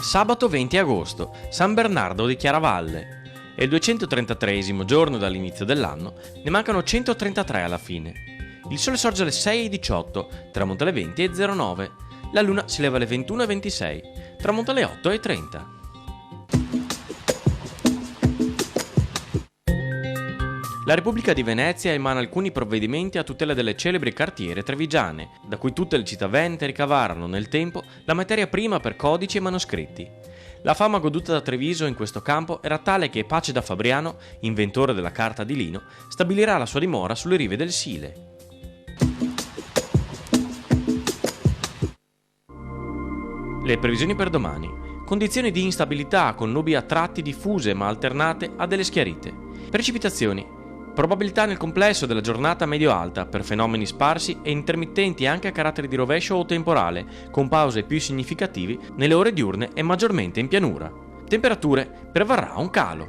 Sabato 20 agosto, San Bernardo di Chiaravalle. È il 233esimo giorno dall'inizio dell'anno, ne mancano 133 alla fine. Il sole sorge alle 6:18, tramonta alle 20:09. La luna si leva alle 21:26, tramonta alle 8:30. La Repubblica di Venezia emana alcuni provvedimenti a tutela delle celebri cartiere trevigiane, da cui tutte le città venete ricavarono nel tempo la materia prima per codici e manoscritti. La fama goduta da Treviso in questo campo era tale che Pace da Fabriano, inventore della carta di lino, stabilirà la sua dimora sulle rive del Sile. Le previsioni per domani. Condizioni di instabilità con nubi a tratti diffuse ma alternate a delle schiarite. Precipitazioni. Probabilità nel complesso della giornata medio-alta per fenomeni sparsi e intermittenti anche a carattere di rovescio o temporale, con pause più significativi nelle ore diurne e maggiormente in pianura. Temperature. Prevarrà un calo.